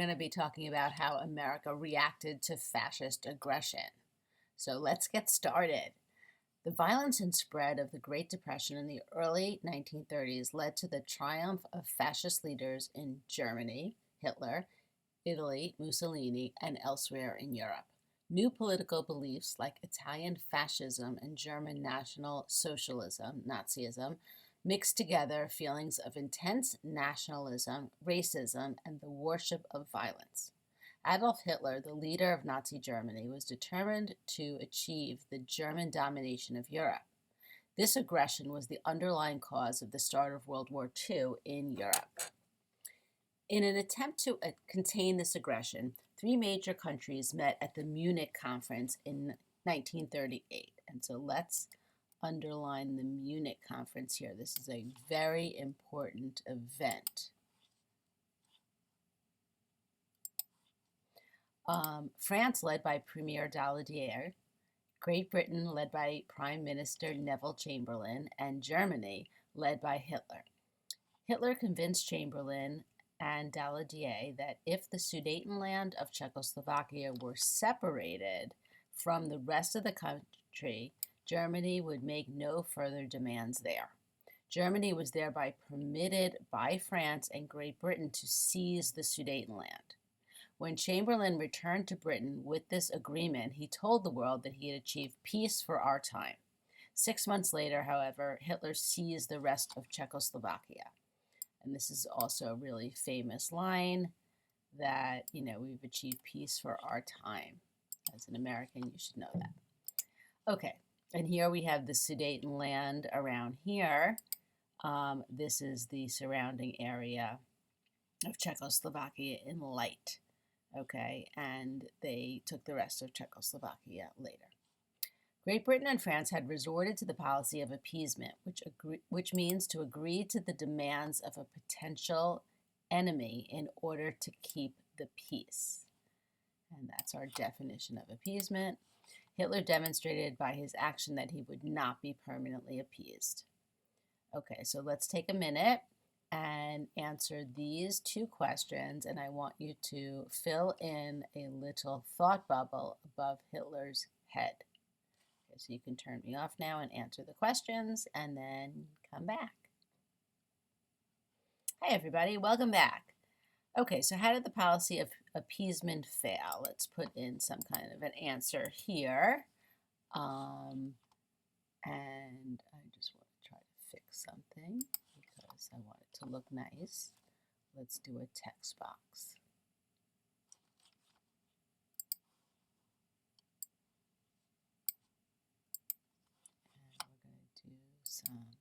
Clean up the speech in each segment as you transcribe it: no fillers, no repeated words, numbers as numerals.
We're going to be talking about how America reacted to fascist aggression. So let's get started. The violence and spread of the Great Depression in the early 1930s led to the triumph of fascist leaders in Germany, Hitler, Italy, Mussolini, and elsewhere in Europe. New political beliefs like Italian fascism and German National Socialism, Nazism, mixed together feelings of intense nationalism, racism, and the worship of violence. Adolf Hitler, the leader of Nazi Germany, was determined to achieve the German domination of Europe. This aggression was the underlying cause of the start of World War II in Europe. In an attempt to contain this aggression, three major countries met at the Munich Conference in 1938. And so let's underline the Munich Conference here. This is a very important event. France, led by Premier Daladier, Great Britain, led by Prime Minister Neville Chamberlain, and Germany, led by Hitler. Hitler convinced Chamberlain and Daladier that if the Sudetenland of Czechoslovakia were separated from the rest of the country, Germany would make no further demands there. Germany was thereby permitted by France and Great Britain to seize the Sudetenland. When Chamberlain returned to Britain with this agreement, he told the world that he had achieved peace for our time. 6 months later, however, Hitler seized the rest of Czechoslovakia. And this is also a really famous line that, we've achieved peace for our time. As an American, you should know that. Okay, and here we have the Sudetenland around here. This is the surrounding area of Czechoslovakia in light. Okay, and they took the rest of Czechoslovakia later. Great Britain and France had resorted to the policy of appeasement, which means to agree to the demands of a potential enemy in order to keep the peace. And that's our definition of appeasement. Hitler demonstrated by his action that he would not be permanently appeased. Okay, so let's take a minute and answer these two questions, and I want you to fill in a little thought bubble above Hitler's head. Okay, so you can turn me off now and answer the questions and then come back. Hey everybody, welcome back. Okay, so how did the policy of appeasement fail? Let's put in some kind of an answer here. And I just want to try to fix something because I want it to look nice. Let's do a text box. And we're going to do some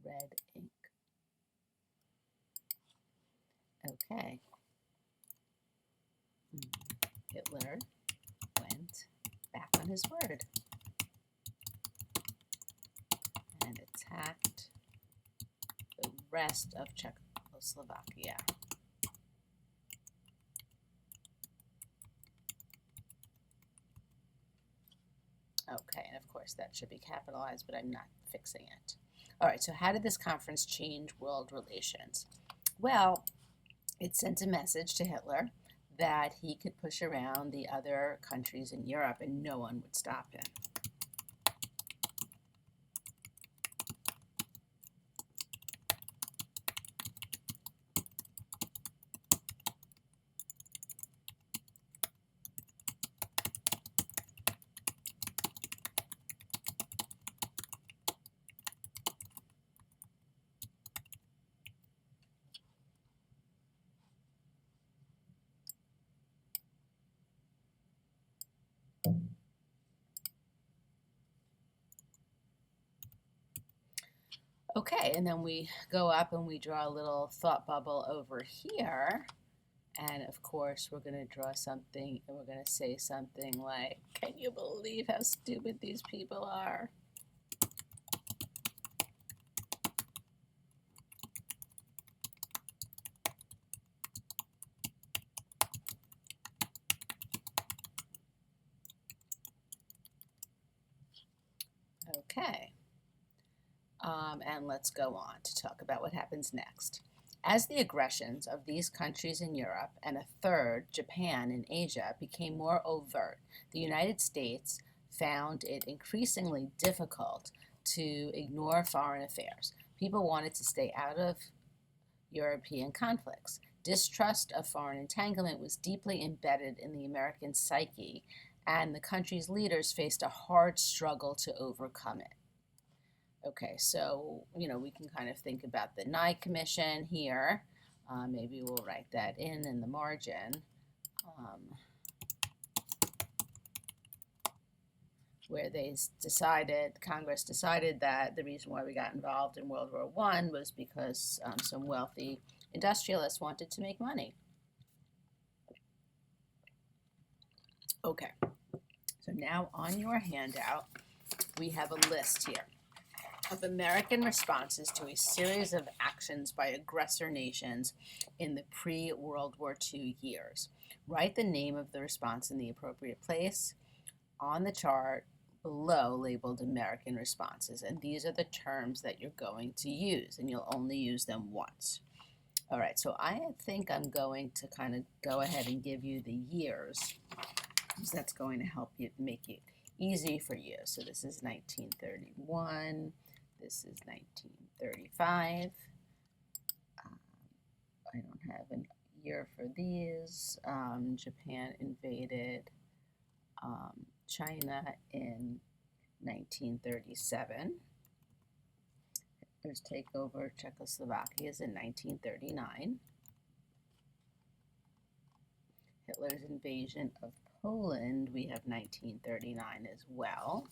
red ink. Okay. Hitler went back on his word and attacked the rest of Czechoslovakia. Okay, and of course that should be capitalized, but I'm not fixing it. All right, so how did this conference change world relations? Well, it sent a message to Hitler that he could push around the other countries in Europe and no one would stop him. Okay, and then we go up and we draw a little thought bubble over here. And of course, we're going to draw something and we're going to say something like, can you believe how stupid these people are? Okay. And let's go on to talk about what happens next. As the aggressions of these countries in Europe and a third, Japan, in Asia became more overt, the United States found it increasingly difficult to ignore foreign affairs. People wanted to stay out of European conflicts. Distrust of foreign entanglement was deeply embedded in the American psyche, and the country's leaders faced a hard struggle to overcome it. Okay, so, we can kind of think about the Nye Commission here. Maybe we'll write that in the margin. Where Congress decided that the reason why we got involved in World War I was because some wealthy industrialists wanted to make money. Okay, so now on your handout, we have a list here of American responses to a series of actions by aggressor nations in the pre-World War II years. Write the name of the response in the appropriate place on the chart below labeled American responses, and these are the terms that you're going to use, and you'll only use them once. All right, so I think I'm going to kind of go ahead and give you the years, because that's going to help you make it easy for you. So this is 1931, this is 1935. I don't have a year for these. Japan invaded China in 1937. Hitler's takeover of Czechoslovakia is in 1939. Hitler's invasion of Poland, we have 1939 as well.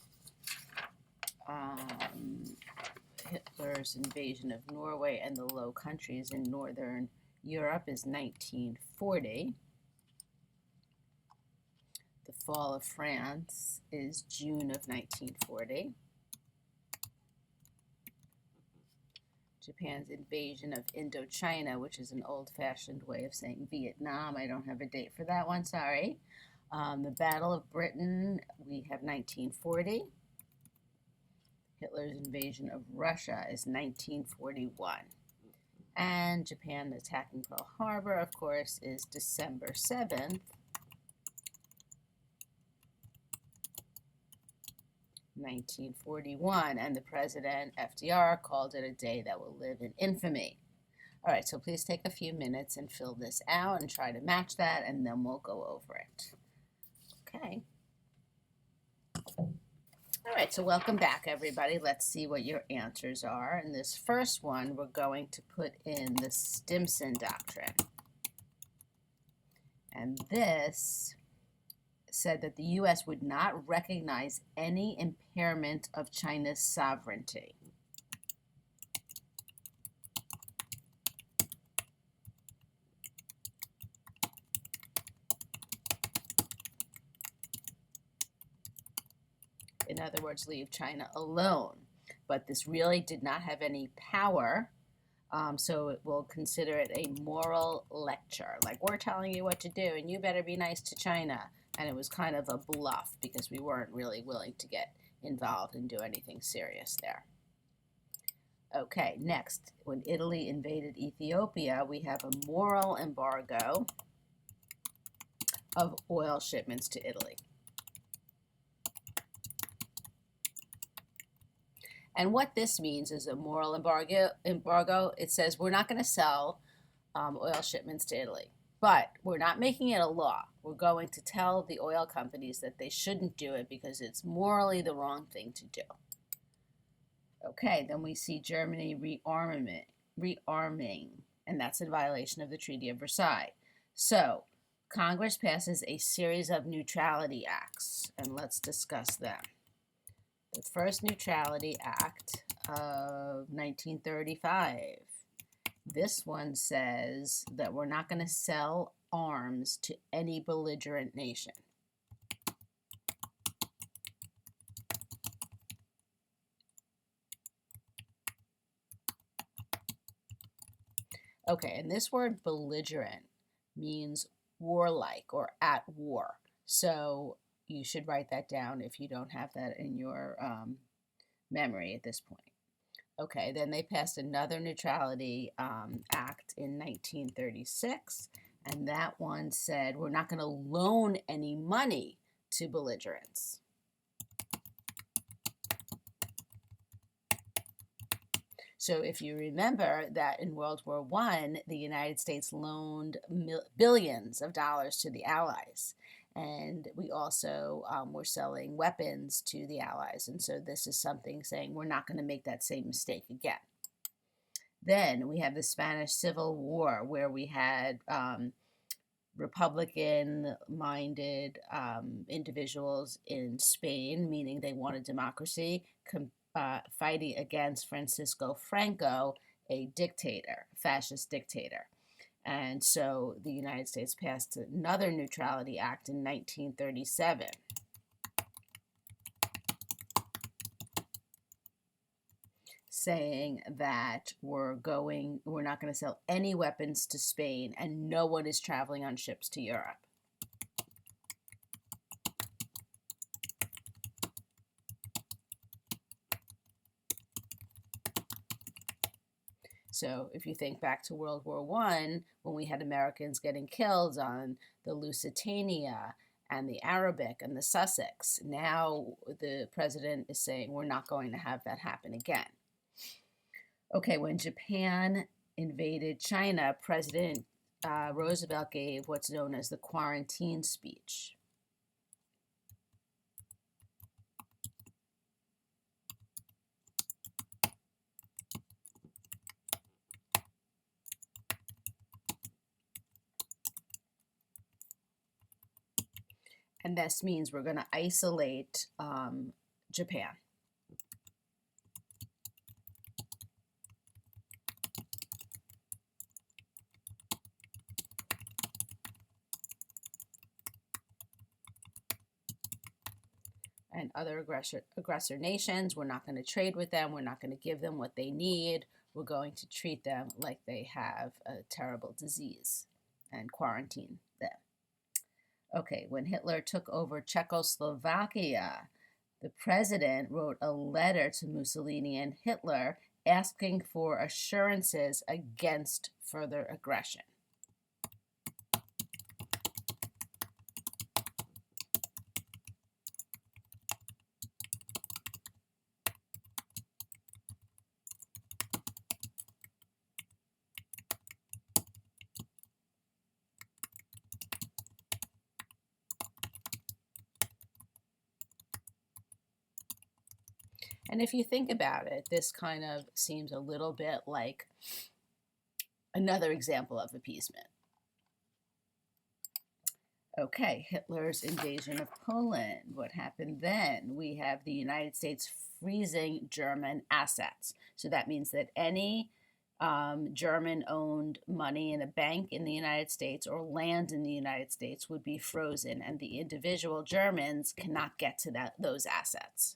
Hitler's invasion of Norway and the Low Countries in Northern Europe is 1940. The fall of France is June of 1940. Japan's invasion of Indochina, which is an old-fashioned way of saying Vietnam. I don't have a date for that one, sorry. The Battle of Britain, we have 1940. Hitler's invasion of Russia is 1941. And Japan attacking Pearl Harbor, of course, is December 7th, 1941, and the president, FDR, called it a day that will live in infamy. All right, so please take a few minutes and fill this out and try to match that, and then we'll go over it. Okay. All right, so welcome back, everybody. Let's see what your answers are. In this first one, we're going to put in the Stimson Doctrine. And this said that the U.S. would not recognize any impairment of China's sovereignty. In other words, leave China alone. But this really did not have any power, so it will consider it a moral lecture. Like, we're telling you what to do, and you better be nice to China. And it was kind of a bluff because we weren't really willing to get involved and do anything serious there. Okay, next, when Italy invaded Ethiopia, we have a moral embargo of oil shipments to Italy. And what this means is a moral embargo. It says we're not going to sell oil shipments to Italy, but we're not making it a law. We're going to tell the oil companies that they shouldn't do it because it's morally the wrong thing to do. Okay, then we see Germany rearming, and that's in violation of the Treaty of Versailles. So Congress passes a series of neutrality acts, and let's discuss them. The first Neutrality Act of 1935. This one says that we're not going to sell arms to any belligerent nation. Okay, and this word belligerent means warlike or at war. So you should write that down if you don't have that in your memory at this point. Okay, then they passed another neutrality act in 1936, and that one said we're not going to loan any money to belligerents. So if you remember that in World War I, the United States loaned billions of dollars to the Allies. And we also were selling weapons to the Allies. And so this is something saying we're not going to make that same mistake again. Then we have the Spanish Civil War, where we had Republican-minded individuals in Spain, meaning they wanted democracy, fighting against Francisco Franco, a dictator, fascist dictator. And so the United States passed another Neutrality Act in 1937. Saying that we're not going to sell any weapons to Spain, and no one is traveling on ships to Europe. So if you think back to World War I, when we had Americans getting killed on the Lusitania and the Arabic and the Sussex, now the president is saying we're not going to have that happen again. Okay, when Japan invaded China, President Roosevelt gave what's known as the quarantine speech. And this means we're going to isolate Japan. And other aggressor nations, we're not going to trade with them. We're not going to give them what they need. We're going to treat them like they have a terrible disease and quarantine them. Okay, when Hitler took over Czechoslovakia, the president wrote a letter to Mussolini and Hitler asking for assurances against further aggression. And if you think about it, this kind of seems a little bit like another example of appeasement. Okay, Hitler's invasion of Poland. What happened then? We have the United States freezing German assets. So that means that any German-owned money in a bank in the United States or land in the United States would be frozen, and the individual Germans cannot get to those assets.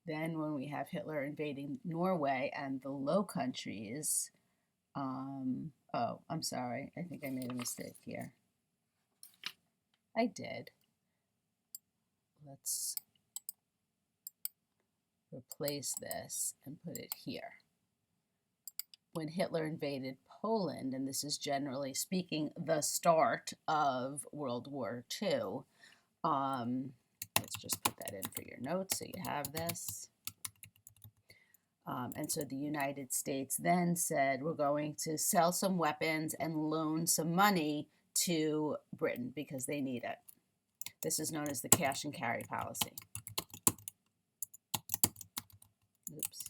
Then when we have Hitler invading Norway and the Low Countries, oh, I'm sorry. I think I made a mistake here. I did. Let's replace this and put it here. When Hitler invaded Poland, and this is generally speaking the start of World War II, let's just put that in for your notes so you have this. And so the United States then said, we're going to sell some weapons and loan some money to Britain because they need it. This is known as the cash and carry policy. Oops.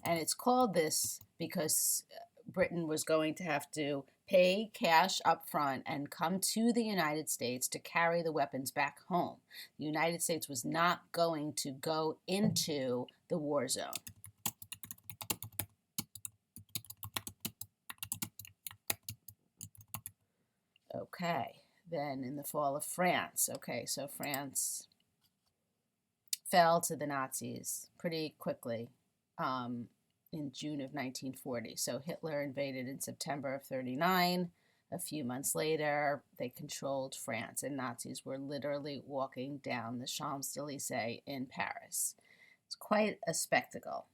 And it's called this because Britain was going to have to pay cash up front and come to the United States to carry the weapons back home. The United States was not going to go into the war zone. Okay, then in the fall of France. Okay, so France fell to the Nazis pretty quickly. in June of 1940. So Hitler invaded in September of 39. A few months later, they controlled France, and Nazis were literally walking down the Champs-Élysées in Paris. It's quite a spectacle.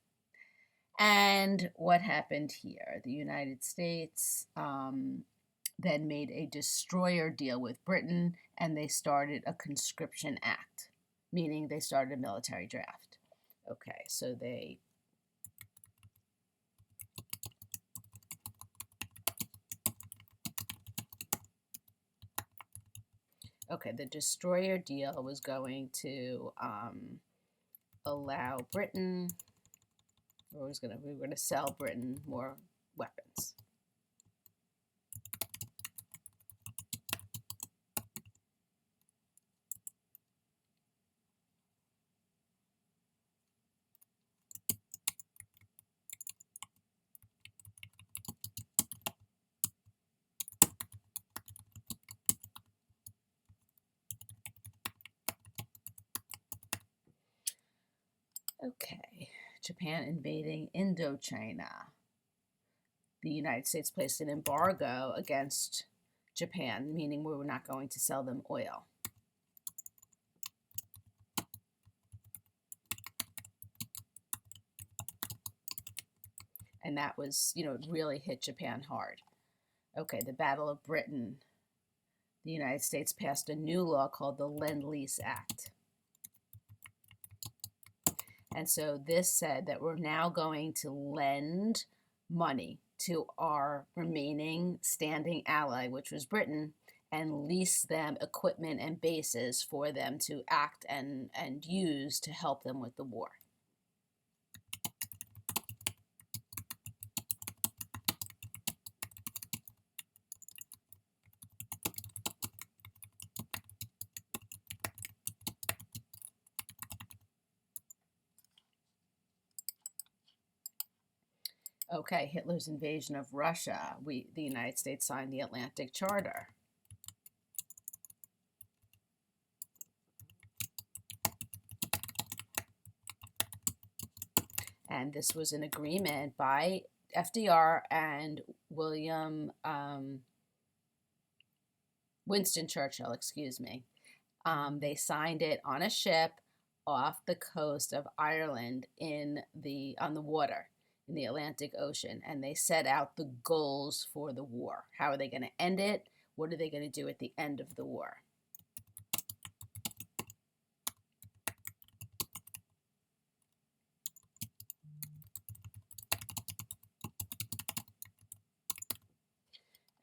And what happened here? The United States then made a destroyer deal with Britain, and they started a conscription act, meaning they started a military draft. Okay, so the destroyer deal was going to allow Britain, or we were going to sell Britain more weapons. Okay, Japan invading Indochina. The United States placed an embargo against Japan, meaning we were not going to sell them oil. And that was, it really hit Japan hard. Okay, the Battle of Britain. The United States passed a new law called the Lend-Lease Act. And so this said that we're now going to lend money to our remaining standing ally, which was Britain, and lease them equipment and bases for them to act and use to help them with the war. Okay, Hitler's invasion of Russia. The United States signed the Atlantic Charter. And this was an agreement by FDR and Winston Churchill, excuse me. They signed it on a ship off the coast of Ireland on the water in the Atlantic Ocean, and they set out the goals for the war. How are they going to end it? What are they going to do at the end of the war?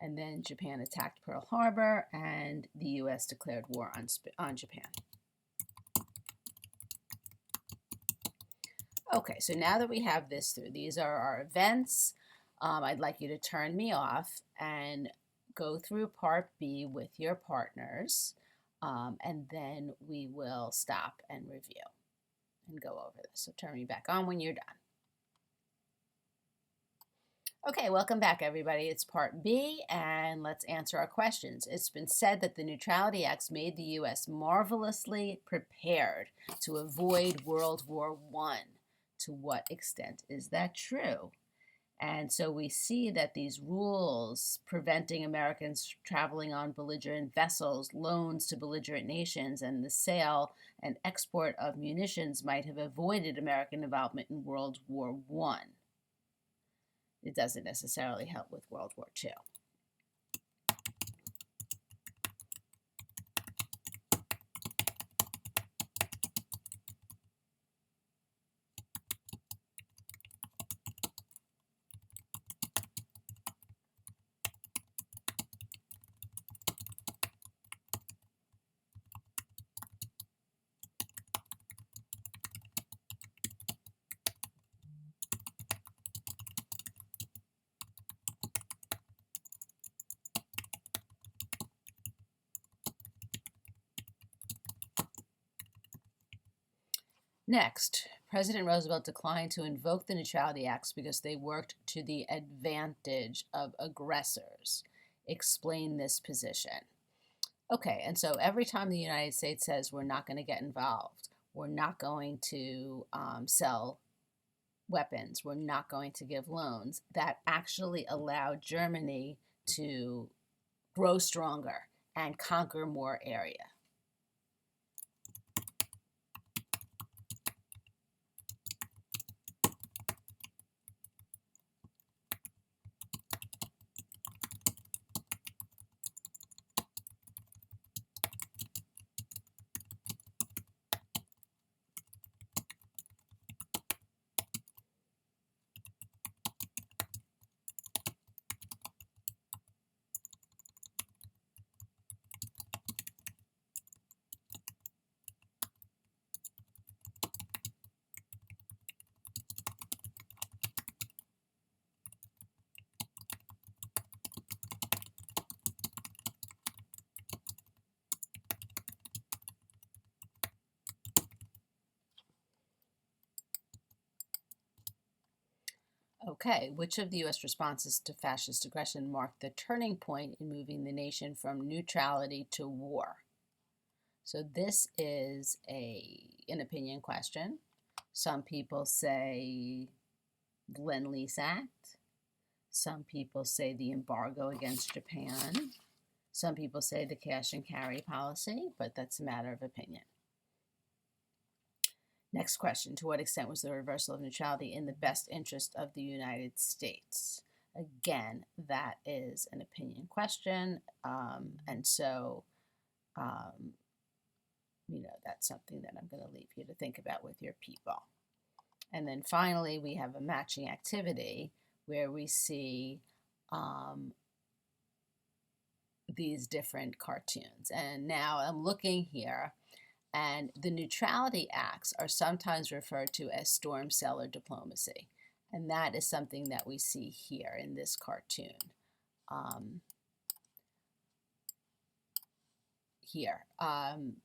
And then Japan attacked Pearl Harbor, and the U.S. declared war on Japan. Okay, so now that we have this through, these are our events. I'd like you to turn me off and go through part B with your partners, and then we will stop and review and go over this. So turn me back on when you're done. Okay, welcome back, everybody. It's part B, and let's answer our questions. It's been said that the Neutrality Acts made the U.S. marvelously prepared to avoid World War I. To what extent is that true? And so we see that these rules preventing Americans traveling on belligerent vessels, loans to belligerent nations, and the sale and export of munitions might have avoided American involvement in World War I. It doesn't necessarily help with World War II. Next, President Roosevelt declined to invoke the Neutrality Acts because they worked to the advantage of aggressors. Explain this position. Okay, and so every time the United States says we're not going to get involved, we're not going to sell weapons, we're not going to give loans, that actually allowed Germany to grow stronger and conquer more area. Okay, which of the U.S. responses to fascist aggression marked the turning point in moving the nation from neutrality to war? So this is an opinion question. Some people say the Lend-Lease Act. Some people say the embargo against Japan. Some people say the cash and carry policy, but that's a matter of opinion. Next question, to what extent was the reversal of neutrality in the best interest of the United States? Again, that is an opinion question, and so, that's something that I'm going to leave you to think about with your people. And then finally, we have a matching activity where we see these different cartoons. And now I'm looking here, and the neutrality acts are sometimes referred to as storm cellar diplomacy. And that is something that we see here in this cartoon.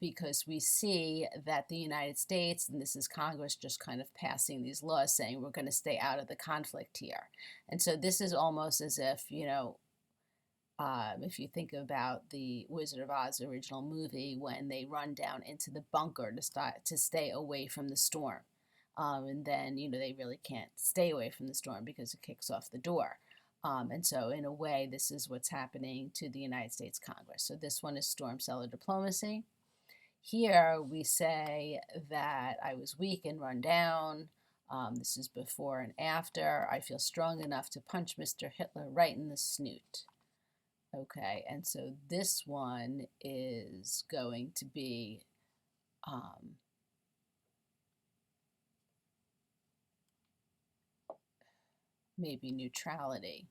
Because we see that the United States, and this is Congress just kind of passing these laws saying we're going to stay out of the conflict here. And so this is almost as if, if you think about the Wizard of Oz original movie, when they run down into the bunker to stay away from the storm. And then, they really can't stay away from the storm because it kicks off the door. And so in a way, this is what's happening to the United States Congress. So this one is storm cellar diplomacy. Here we say that I was weak and run down. This is before and after. I feel strong enough to punch Mr. Hitler right in the snoot. Okay, and so this one is going to be maybe neutrality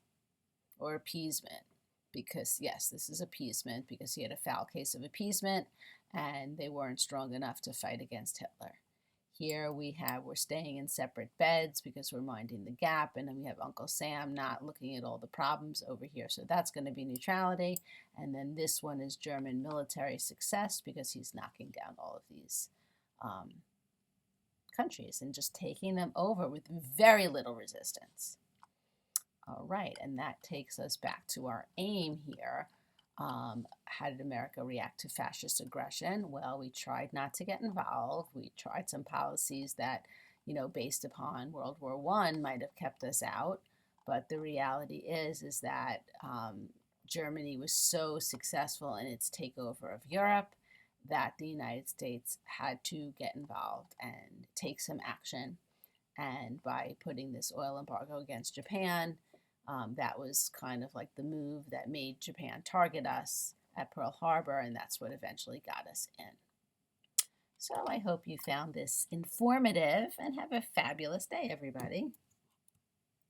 or appeasement, because yes, this is appeasement because he had a foul case of appeasement and they weren't strong enough to fight against Hitler. Here we're staying in separate beds because we're minding the gap, and then we have Uncle Sam not looking at all the problems over here. So that's going to be neutrality. And then this one is German military success because he's knocking down all of these countries and just taking them over with very little resistance. All right, and that takes us back to our aim here. How did America react to fascist aggression? Well, we tried not to get involved. We tried some policies that, based upon World War I might have kept us out. But the reality is that Germany was so successful in its takeover of Europe that the United States had to get involved and take some action. And by putting this oil embargo against Japan, that was kind of like the move that made Japan target us at Pearl Harbor, and that's what eventually got us in. So I hope you found this informative, and have a fabulous day, everybody.